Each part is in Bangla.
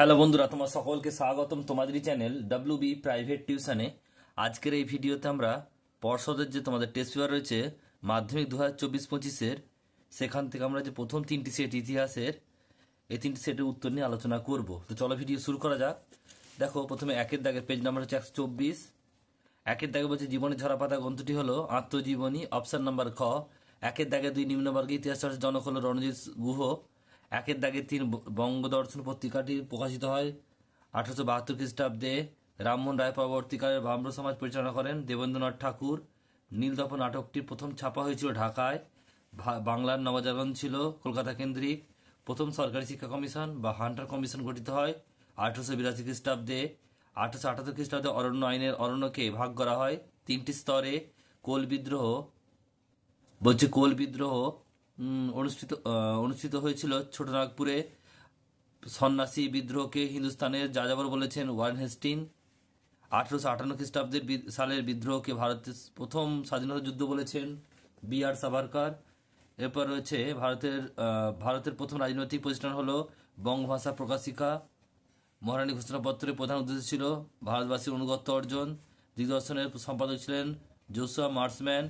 হ্যালো বন্ধুরা, তোমার সকলকে স্বাগতম তোমাদেরই চ্যানেল বি প্রাইভেট টিউশনে। আজকের এই ভিডিওতে আমরা পর্ষদের যে তোমাদের টেস্ট পেপার রয়েছে মাধ্যমিক 2024-25-এর, সেখান থেকে আমরা যে প্রথম তিনটি সেট ইতিহাসের, এই তিনটি সেটের উত্তর নিয়ে আলোচনা করব। তো চলো ভিডিও শুরু করা যাক। দেখো, প্রথমে একের দাগের পেজ নাম্বার হচ্ছে 124। একের দাগে বলছে জীবনের ঝরাপাতা গ্রন্থটি হলো আত্মজীবনী। অপশন নাম্বার খ। একের দাগে 2 নিম্নবর্গের ইতিহাস চর্চার জনক হলো রণজিৎ গুহ। একের দাগে 3 বঙ্গদর্শন পত্রিকাটি প্রকাশিত হয় 1872 খ্রিস্টাব্দে। রামমোহন রায় পরবর্তীকালে ব্রাহ্ম সমাজ পরিচালনা করেন দেবেন্দ্রনাথ ঠাকুর। নীলদর্পণ নাটকটির প্রথম ছাপা হয়েছিল ঢাকায়। বাংলার নবজাগরণ ছিল কলকাতা কেন্দ্রিক। প্রথম সরকারি শিক্ষা কমিশন বা হান্টার কমিশন গঠিত হয় 1882 খ্রিস্টাব্দে। 1878 খ্রিস্টাব্দে অরণ্য আইনের অরণ্যকে ভাগ করা হয় 3টি স্তরে। কোল বিদ্রোহ অনুষ্ঠিত হয়েছিল ছোটনাগপুরে। সন্ন্যাসী বিদ্রোহকে হিন্দুস্তানের যাযাবর বলেছেন ওয়ারেন হেস্টিং। 1858 খ্রিস্টাব্দের সালের বিদ্রোহকে ভারতের প্রথম স্বাধীনতা যুদ্ধ বলেছেন বি.আর. সাভারকর। এরপর রয়েছে ভারতের প্রথম রাজনৈতিক প্রতিষ্ঠান হলো বঙ্গভাষা প্রকাশিকা। মহারানী ঘোষণাপত্রের প্রধান উদ্দেশ্য ছিল ভারতবাসীর অনুগত্য অর্জন। দিগদর্শনের সম্পাদক ছিলেন জোসুয়া মার্সম্যান।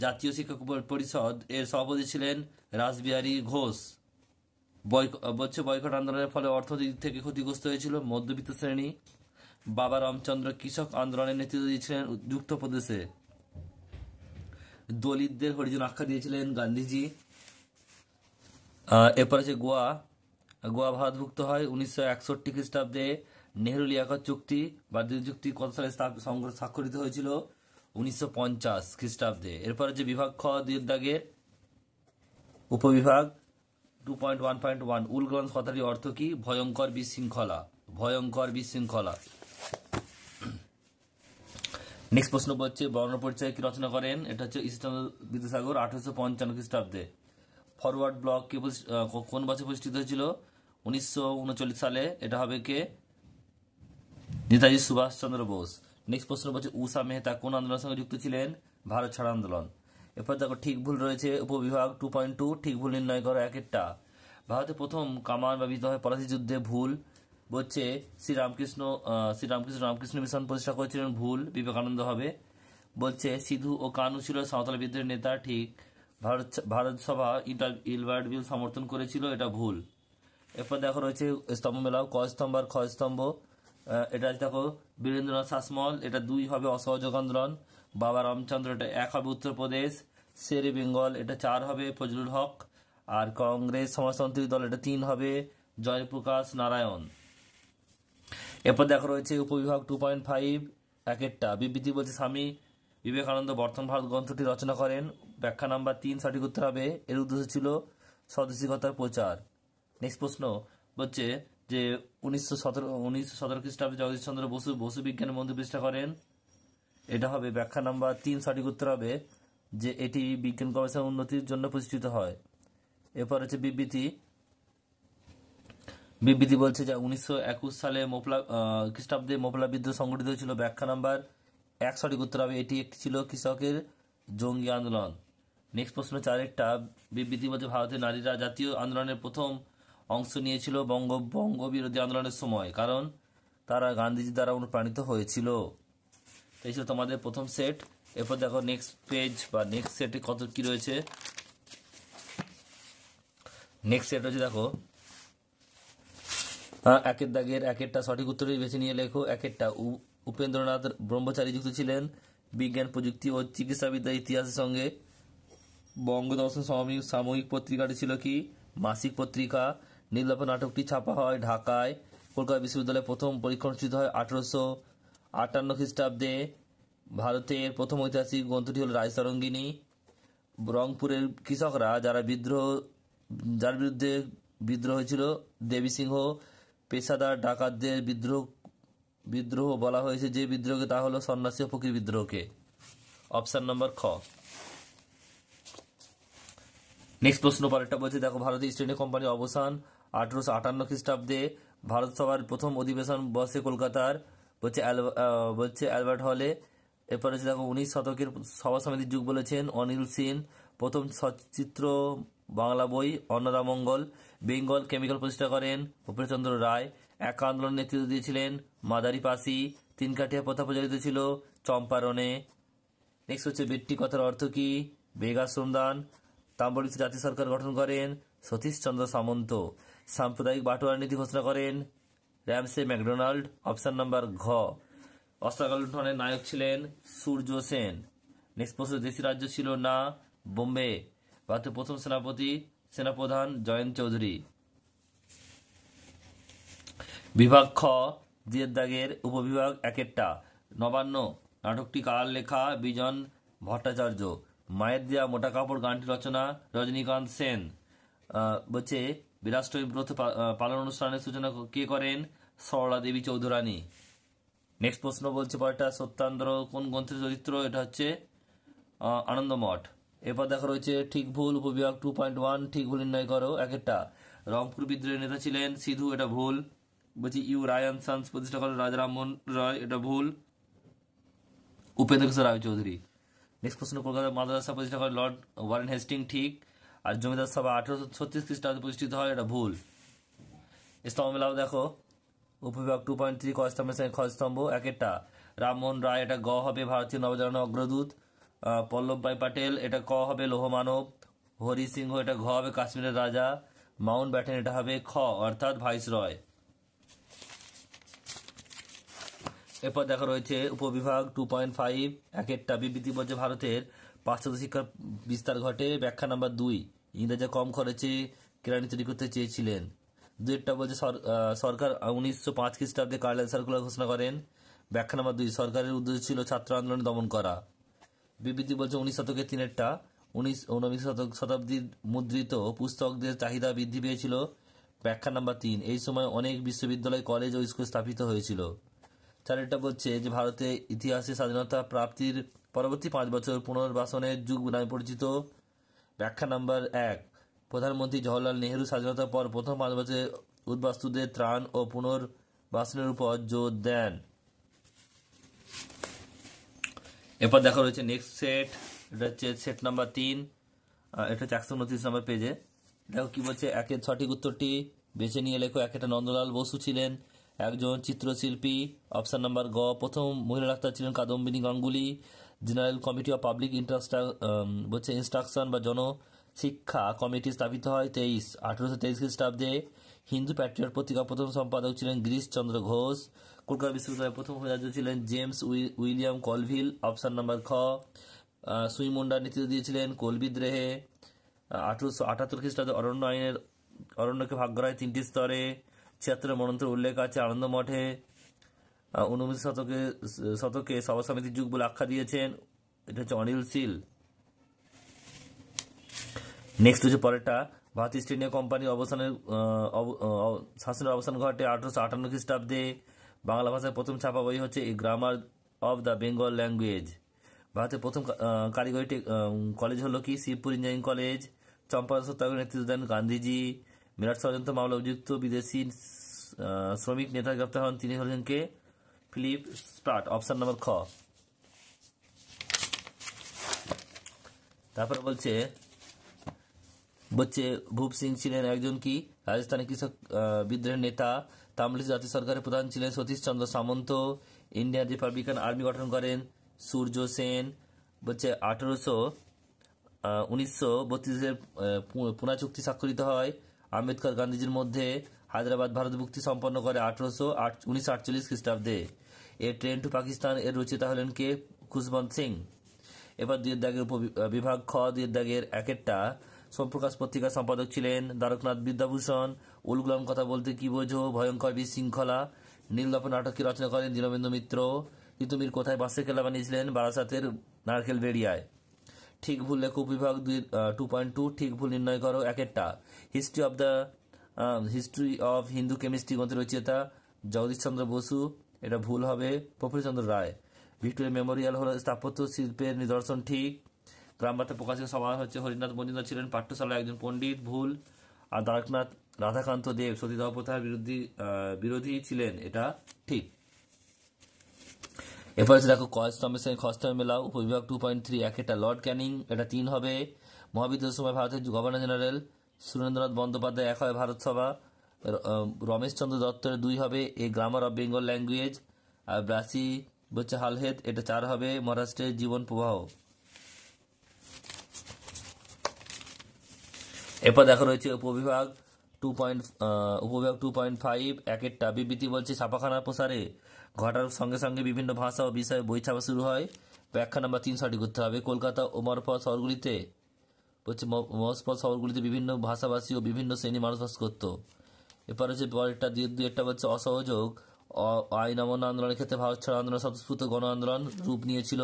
জাতীয় শিক্ষা পরিষদ এর সভাপতি ছিলেন রাসবিহারী ঘোষ। বয়কট আন্দোলনের ফলে অর্থনৈতিক দিক থেকে ক্ষতিগ্রস্ত হয়েছিল মধ্যবিত্ত শ্রেণী। বাবা রামচন্দ্র কৃষক আন্দোলনের নেতৃত্ব দিয়েছিলেন যুক্তপ্রদেশে। দলিতদের হরিজন আখ্যা দিয়েছিলেন গান্ধীজি। এরপর আছে গোয়া ভারতভুক্ত হয় 1961 খ্রিস্টাব্দে। নেহরু লিয়াকত চুক্তি বা চুক্তি কত সালে স্বাক্ষরিত হয়েছিল? 1950 খ্রিস্টাব্দে। এরপর যে বিভাগ খ, 2 দাগের উপবিভাগ 2.1.1 উলগ্রন্থ কথাটির অর্থ কি? ভয়ঙ্কর বিশৃঙ্খলা। নেক্সট প্রশ্ন হচ্ছে বর্ণ পরিচয় কি রচনা করেন? এটা হচ্ছে ঈশ্বরচন্দ্র বিদ্যাসাগর 1855 খ্রিস্টাব্দে। ফরওয়ার্ড ব্লক কোন বছর প্রতিষ্ঠিত হয়েছিল? 1939 সালে। এটা হবে কে? নেতাজি সুভাষচন্দ্র বোস। নেক্সট প্রশ্ন বলছে উষা মেহতা কোন আন্দোলনের সঙ্গে যুক্ত ছিলেন? ভারত ছাড় আন্দোলন। এরপর দেখো ঠিক ভুল রয়েছে উপবিভাগ 2.2 ঠিক ভুল নির্ণয় করো একেরটা। ভারতে প্রথম কামান ব্যবহৃত হয় পলাশি যুদ্ধে, ভুল। বলছে রামকৃষ্ণ মিশন প্রতিষ্ঠা করেছিলেন, ভুল। বিবেকানন্দ হবে। বলছে সিধু ও কানু ছিল সাঁওতাল বিদ্রোহের নেতা, ঠিক। ভারত সভা ইলবার্ট বিল সমর্থন করেছিল, এটা ভুল। এরপর দেখো রয়েছে স্তম্ভ মেলাও ক স্তম্ভ আর খ স্তম্ভ। এটা দেখো বীরেন্দ্রনাথ শাসমল, এটা 2 হবে অসহযোগ আন্দোলন। বাবা রামচন্দ্র, এটা 1 হবে উত্তরপ্রদেশ। শেরে বেঙ্গল, এটা 4 হবে ফজলুল হক। আর কংগ্রেস সমাজতান্ত্রিক দল, এটা 3 হবে জয়প্রকাশ নারায়ণ। এরপর দেখো রয়েছে উপবিভাগ 2.5 একেরটা। বিবৃতি বলছে স্বামী বিবেকানন্দ বর্তমান ভারত গ্রন্থটি রচনা করেন। ব্যাখ্যা নাম্বার 3 সঠিক উত্তর হবে। এর উদ্দেশ্য ছিল স্বদেশিকতার প্রচার। নেক্সট প্রশ্ন বলছে যে 1917 খ্রিস্টাব্দে জগদীশচন্দ্র বসু বিজ্ঞান মন্দির প্রতিষ্ঠা করেন। এটা হবে ব্যাখ্যা নাম্বার 3 সঠিক উত্তর হবে যে এটি বিজ্ঞান গবেষণা উন্নতির জন্য প্রতিষ্ঠিত হয়। এরপর হচ্ছে বিবৃতি বলছে যে 1921 সালে খ্রিস্টাব্দে মোপলা বিদ্রোহ সংগঠিত হয়েছিল। ব্যাখ্যা নাম্বার 1 সঠিক উত্তর হবে। এটি একটি ছিল কৃষকের জঙ্গি আন্দোলন। নেক্সট প্রশ্ন 4 বিবৃতি বলছে ভারতের নারীরা জাতীয় আন্দোলনের প্রথম অংশ নিয়েছিল বঙ্গ বিরোধী আন্দোলনের সময়, কারণ তারা গান্ধীজি দ্বারা অনুপ্রাণিত হয়েছিল। এই ছিল তোমাদের প্রথম সেট। এরপর দেখো নেক্সট পেজ বা নেক্সট সেটে কত কি রয়েছে। নেক্সট সেট হচ্ছে দেখো একের দাগের একেরটা সঠিক উত্তরই বেছে নিয়ে লেখো। একেরটা উপেন্দ্রনাথ ব্রহ্মচারী যুক্ত ছিলেন বিজ্ঞান, প্রযুক্তি ও চিকিৎসাবিদ্যা ইতিহাসের সঙ্গে। বঙ্গদর্শন সাময়িক পত্রিকাটি ছিল কি? মাসিক পত্রিকা। নীলদর্পণ নাটকটি ছাপা হয় ঢাকায়। কলকাতা বিশ্ববিদ্যালয়ে প্রথম পরীক্ষা অনুষ্ঠিত হয় 1858 খ্রিস্টাব্দে। ভারতের প্রথম ঐতিহাসিক গ্রন্থটি হল রাজতরঙ্গিনী। রংপুরের কৃষকরা যার বিরুদ্ধে বিদ্রোহ হয়েছিল দেবী সিংহ পেশাদার ডাকাতদের বিদ্রোহ বলা হয়েছে যে বিদ্রোহকে, তা হলো সন্ন্যাসী ও ফকির বিদ্রোহকে। অপশন নম্বর খ। নেক্সট প্রশ্ন পরেরটা বলছে দেখো ভারতের ইস্ট ইন্ডিয়া কোম্পানির অবসান 1858 খ্রিস্টাব্দে। ভারত সভার প্রথম অধিবেশন বসে কলকাতার বলছে অ্যালবার্ট হলে। এরপর হচ্ছে দেখো 19 শতকের সভা সমিতির যুগ বলেছেন অনিল সিন। প্রথম সচিত্র বাংলা বই অন্নদামঙ্গল। বেঙ্গল কেমিক্যাল প্রতিষ্ঠা করেন ভূপেন্দ্রচন্দ্র রায়। এক আন্দোলন নেতৃত্ব দিয়েছিলেন মাদারি পাসি। 3 কাঠিয়া প্রথা প্রচলিত ছিল চম্পারণে। নেক্সট হচ্ছে বেট্টি কথার অর্থ কি? বেগা শ্রমদান। তাম্বলিতে জাতীয় সরকার গঠন করেন সতীশচন্দ্র সামন্ত। সাম্প্রদায়িক বাটোয়ারা নীতি ঘোষণা করেন র্যামসে ম্যাকডোনাল্ড। অপশন নাম্বার ঘ। অস্ত্রাগার লুণ্ঠনের নায়ক ছিলেন সূর্য সেন। নেক্সট প্রশ্ন, দেশি রাজ্য ছিল না বোম্বে। ভারতের প্রথম সেনাপ্রধান জয়ন্ত চৌধুরী। বিভাগ খ, দুইয়ের দাগের উপবিভাগ একেরটা। নবান্ন নাটকটি কার লেখা? বিজন ভট্টাচার্য। মায়ের দেয়া মোটা কাপড় গানটি রচনা রজনীকান্ত সেন। বলছে বিরাষ্ট্রপতি ব্রত পালন অনুষ্ঠানের সূচনা কে করেন? সরলা দেবী চৌধুরানী। নেক্সট প্রশ্ন বলছে পরেরটা, সত্যান্ধ্র কোন গ্রন্থের চরিত্র? এটা হচ্ছে আনন্দমঠ। এরপর দেখা রয়েছে ঠিক ভুল উপবিভাগ 2.1 ঠিক ভুল নির্ণয় করো। একেরটা, রংপুর বিদ্রোহের নেতা ছিলেন সিধু। এটা ভুল। বলছি ইউ রায় অ্যান্ড সন্স প্রতিষ্ঠা করেন রাজারামমোহন রয়। এটা ভুল। উপেন্দ্র কিশোর রায় চৌধুরী। নেক্সট প্রশ্ন, কলকাতার মাদ্রাসা প্রতিষ্ঠা করেন লর্ড ওয়ারেন হেস্টিং। ঠিক। আর জমিদার সভা 1836 খ্রিস্টাব্দে প্রতিষ্ঠিত হয়। এটা ভুল। স্তম্ভ মেলাও দেখো। উপবিভাগ 2.3 ক স্তম্ভের সঙ্গে খ স্তম্ভ। একেরটা, রামমোহন রায়। এটা গ হবে, ভারতীয় নবজাগরণের অগ্রদূত। পল্লবভাই পাটেল। এটা ক হবে, লৌহ মানব। হরি সিংহ। এটা ঘ হবে, কাশ্মীরের রাজা। Mount Batten. এটা হবে খ, অর্থাৎ ভাইসরয়। এরপর দেখা রয়েছে উপবিভাগ 2.5 একেরটা, বিবৃতি বলছে ভারতের পাশ্চাত্য শিক্ষার বিস্তার ঘটে। ব্যাখ্যা নাম্বার 2, ইংরেজরা কম খরচে কেরানি তৈরি করতে চেয়েছিলেন। দুইটা বলছে সরকার 1905 খ্রিস্টাব্দে কার্লাইল সার্কুলার ঘোষণা করেন। ব্যাখ্যা নাম্বার 2, সরকারের উদ্দেশ্য ছিল ছাত্র আন্দোলন দমন করা। বিবৃতি বলছে 19 শতকের 3টা 19 শতাব্দীর মুদ্রিত পুস্তকদের চাহিদা বৃদ্ধি পেয়েছিল। ব্যাখ্যা নাম্বার 3, এই সময় অনেক বিশ্ববিদ্যালয়, কলেজ ও স্কুল স্থাপিত হয়েছিল। চারেরটা বলছে যে ভারতে ইতিহাসে স্বাধীনতা প্রাপ্তির পরবর্তী 5 বছর পুনর্বাসনের যুগ নামে পরিচিত। ব্যাখ্যা নাম্বার 1, প্রধানমন্ত্রী জওহরলাল নেহেরু স্বাধীনতার পর প্রথম 5 বছরে উদ্বাস্তুদের ত্রাণ ও পুনর্বাসনের উপর জোর দেন। এরপর দেখা রয়েছে নেক্সট সেট। এটা হচ্ছে সেট নাম্বার 3। এটা হচ্ছে 129 নম্বর পেজে। দেখো কি বলছে, একের সঠিক উত্তরটি বেছে নিয়ে লেখো। একেটা, নন্দলাল বসু ছিলেন একজন চিত্রশিল্পী। অপশন নাম্বার গ, প্রথম মহিলা ডাক্তার ছিলেন Kadambini Ganguly. General committee of public instruction বা জনশিক্ষা কমিটি স্থাপিত হয় 1823 খ্রিস্টাব্দে। হিন্দু প্যাট্রিয়ট পত্রিকা প্রথম সম্পাদক ছিলেন গিরিশ চন্দ্র ঘোষ। কলকাতা বিশ্ববিদ্যালয়ের প্রথম উপাচার্য ছিলেন James William Colville. Option number খ, সুই মুন্ডা নেতৃত্ব দিয়েছিলেন কোল বিদ্রোহে। 1878 খ্রিস্টাব্দে অরণ্যকে ভাগ করা হয় 3টি স্তরে। 76 মন্ত্রের উল্লেখ আছে আনন্দ মঠে। 19 শতকে সভা সমিতির যুগ বলে আখ্যা দিয়েছেন। এটা হচ্ছে অনিল শীল। নেক্সট হচ্ছে পরেরটা, ভারতীয় ইস্ট ইন্ডিয়া কোম্পানির শাসনের অবসান ঘটে 1858 খ্রিস্টাব্দে। বাংলা ভাষায় প্রথম ছাপা বই হচ্ছে a grammar of the Bengal language. ভারতের প্রথম কারিগরি কলেজ হলো কি? Shibpur engineering college. চম্পারণ সত্যাগ্রহ নেতৃত্ব দেন গান্ধীজি। মেরঠ ষড়যন্ত্র মামলা অভিযুক্ত বিদেশি শ্রমিক নেতা গ্রেপ্তার হন, তিনি হলেন কে? Philip Spratt. অপশন নাম্বার খ। তারপর বলছে ভূপ সিং ছিলেন একজন কি? রাজস্থানী কৃষক বিদ্রোহের নেতা। তামিল জাতীয় সরকারের প্রধান ছিলেন সতীশচন্দ্র সামন্ত। ইন্ডিয়ান রিপাবলিকান আর্মি গঠন করেন সূর্য সেন। 1932 পুনা চুক্তি স্বাক্ষরিত হয় আম্বেদকর গান্ধীজির মধ্যে। হায়দ্রাবাদ ভারত মুক্তি সম্পন্ন করে 1948 খ্রিস্টাব্দে। এ ট্রেন টু পাকিস্তান এর রচয়িতা হলেন কে? খুশবন্ত সিং। এবার দুইয়ের দাগের বিভাগ খ, দুইয়ের দাগের একেরটা, সোমপ্রকাশ পত্রিকার সম্পাদক ছিলেন দ্বারকনাথ বিদ্যাভূষণ। উলগুলাম কথা বলতে কি বোঝো? ভয়ঙ্কর বিশৃঙ্খলা। নীলদর্পণ নাটকটি রচনা করেন দীনবন্ধু মিত্র। তিতুমির কোথায় বাঁশের খেলা বানিয়েছিলেন? বারাসাতের নারকেল বেড়িয়ায়। ঠিক ভুল লেখো উপবিভাগ 2.2 ঠিক ভুল নির্ণয় করো। একেরটা, হিস্ট্রি অফ হিন্দু কেমিস্ট্রি গ্রন্থের রচয়িতা জগদীশ চন্দ্র বসু। এটা ভুল হবে, প্রফুল্লচন্দ্র রায়। ভিক্টোরিয়া মেমোরিয়াল হল স্থাপত্য শিল্পের নিদর্শন। ঠিক। গ্রাম বার্তা প্রকাশের সভা হচ্ছে হরিনাথ মজুমদার ছিলেন পাঠ্যশালায় একজন পণ্ডিত। ভুল। আর দ্বারকনাথ রাধাকান্ত দেব সতীদাহ প্রথার বিরোধী ছিলেন। এটা ঠিক। এরপর দেখো ক স্তম্ভের সঙ্গে খ স্তম্ভে মেলাও। উপবিভাগ 2.3 একেরটা, লর্ড ক্যানিং। এটা 3 হবে। মহাবিদ্রোহের সময় ভারতের গভর্নর জেনারেল সুরেন্দ্রনাথ বন্দ্যোপাধ্যায় 1 হয় ভারত সভা। রমেশচন্দ্র দত্তের 2 হবে a grammar of Bengal language, আর ব্রাসি বলছে হালহেদ, এটা 4 হবে মহারাষ্ট্রের জীবন প্রবাহ। এরপর দেখা রয়েছে উপবিভাগ 2.5 একেরটা বিবৃতি বলছে ছাপাখানার প্রসারে ঘটার সঙ্গে সঙ্গে বিভিন্ন ভাষা ও বিষয়ে বই ছাপা শুরু হয়। ব্যাখ্যা নাম্বার 3 সঠিক করতে হবে। কলকাতা ও মরফত শহরগুলিতে বলছে মস্পত শহরগুলিতে বিভিন্ন ভাষাভাষী ও বিভিন্ন শ্রেণী মানুষ বাস করতো। এরপর হচ্ছে পরেরটা দুয়েরটা বলছে অসহযোগ আইন অমান্য আন্দোলনের ক্ষেত্রে ভারত ছাড়ো আন্দোলন স্বতঃস্ফূর্ত গণ আন্দোলন রূপ নিয়েছিল।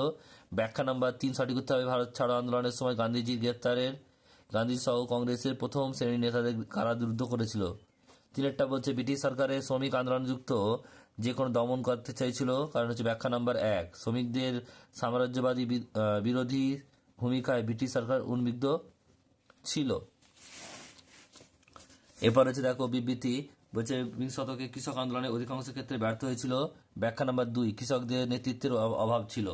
ব্যাখ্যা নাম্বার 3 সঠিক করতে হবে। ভারত ছাড়ো আন্দোলনের সময় গান্ধীজির গ্রেপ্তারের গান্ধী সহ কংগ্রেসের প্রথম শ্রেণীর নেতাদের কারারুদ্ধ করেছিল। 3টা বলছে ব্রিটিশ সরকারের শ্রমিক আন্দোলনযুক্ত যে কোনো দমন করতে চাইছিল। কারণ হচ্ছে ব্যাখ্যা নাম্বার 1 শ্রমিকদের সাম্রাজ্যবাদী বিরোধী ভূমিকায় ব্রিটিশ সরকার উদ্বিগ্ন ছিল। এরপর হচ্ছে দেখো বিবৃতি বলছে বিংশ শতকে কৃষক আন্দোলনের অধিকাংশ ক্ষেত্রে ব্যর্থ হয়েছিল। ব্যাখ্যা নাম্বার 2 কৃষকদের নেতৃত্বের অভাব ছিল।